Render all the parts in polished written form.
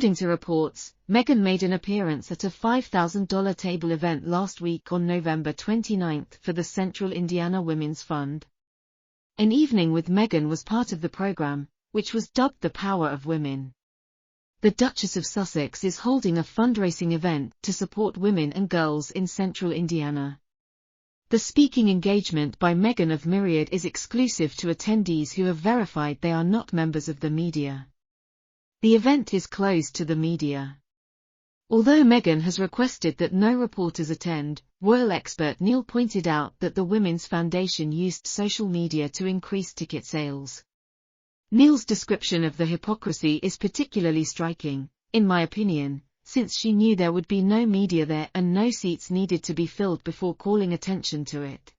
According to reports, Meghan made an appearance at a $5,000 table event last week on November 29 for the Central Indiana Women's Fund. An evening with Meghan was part of the program, which was dubbed the Power of Women. The Duchess of Sussex is holding a fundraising event to support women and girls in Central Indiana. The speaking engagement by Meghan of Myriad is exclusive to attendees who have verified they are not members of the media. The event is closed to the media. Although Meghan has requested that no reporters attend, royal expert Neil pointed out that the Women's Foundation used social media to increase ticket sales. Neil's description of the hypocrisy is particularly striking, in my opinion, since she knew there would be no media there and no seats needed to be filled before calling attention to it.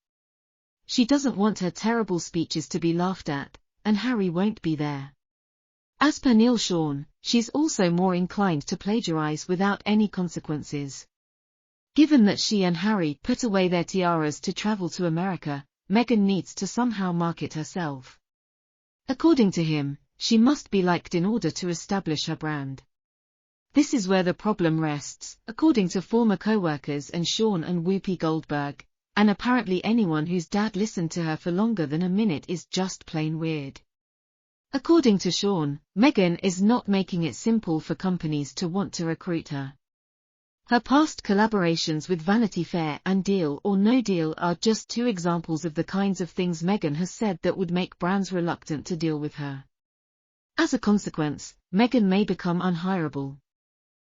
She doesn't want her terrible speeches to be laughed at, and Harry won't be there. As per Neil Sean, she's also more inclined to plagiarize without any consequences. Given that she and Harry put away their tiaras to travel to America, Meghan needs to somehow market herself. According to him, she must be liked in order to establish her brand. This is where the problem rests, according to former co-workers and Sean and Whoopi Goldberg, and apparently anyone whose dad listened to her for longer than a minute is just plain weird. According to Sean, Meghan is not making it simple for companies to want to recruit her. Her past collaborations with Vanity Fair and Deal or No Deal are just two examples of the kinds of things Meghan has said that would make brands reluctant to deal with her. As a consequence, Meghan may become unhireable.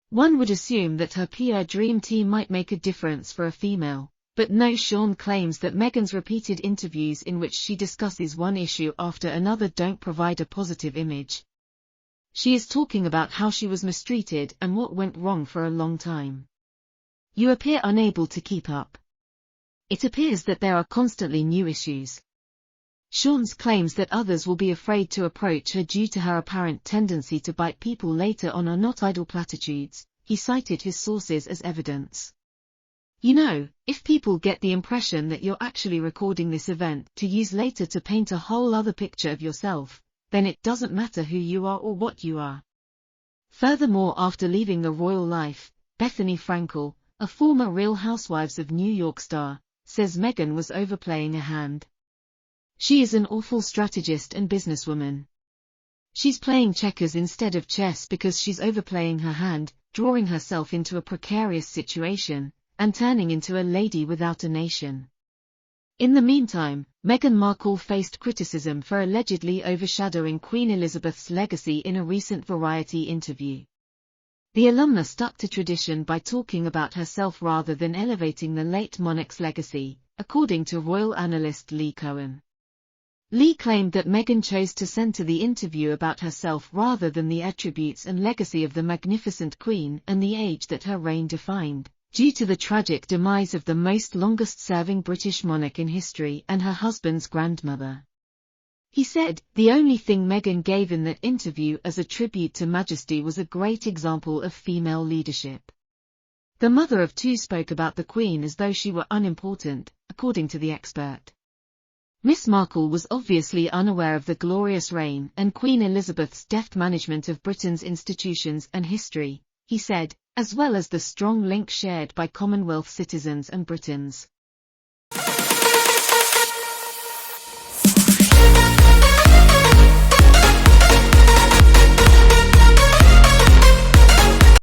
One would assume that her PR dream team might make a difference for a female, but no. Sean claims that Meghan's repeated interviews in which she discusses one issue after another don't provide a positive image. She is talking about how she was mistreated and what went wrong for a long time. You appear unable to keep up. It appears that there are constantly new issues. Sean's claims that others will be afraid to approach her due to her apparent tendency to bite people later on are not idle platitudes. He cited his sources as evidence. You know, if people get the impression that you're actually recording this event to use later to paint a whole other picture of yourself, then it doesn't matter who you are or what you are. Furthermore, after leaving the royal life, Bethany Frankel, a former Real Housewives of New York star, says Meghan was overplaying a hand. She is an awful strategist and businesswoman. She's playing checkers instead of chess because she's overplaying her hand, drawing herself into a precarious situation, and turning into a lady without a nation. In the meantime, Meghan Markle faced criticism for allegedly overshadowing Queen Elizabeth's legacy in a recent Variety interview. The alumna stuck to tradition by talking about herself rather than elevating the late monarch's legacy, according to royal analyst Lee Cohen. Lee claimed that Meghan chose to center the interview about herself rather than the attributes and legacy of the magnificent Queen and the age that her reign defined, due to the tragic demise of the most longest-serving British monarch in history and her husband's grandmother. He said, "The only thing Meghan gave in that interview as a tribute to Majesty was a great example of female leadership." The mother of two spoke about the Queen as though she were unimportant, according to the expert. Miss Markle was obviously unaware of the glorious reign and Queen Elizabeth's deft management of Britain's institutions and history, he said, as well as the strong link shared by Commonwealth citizens and Britons.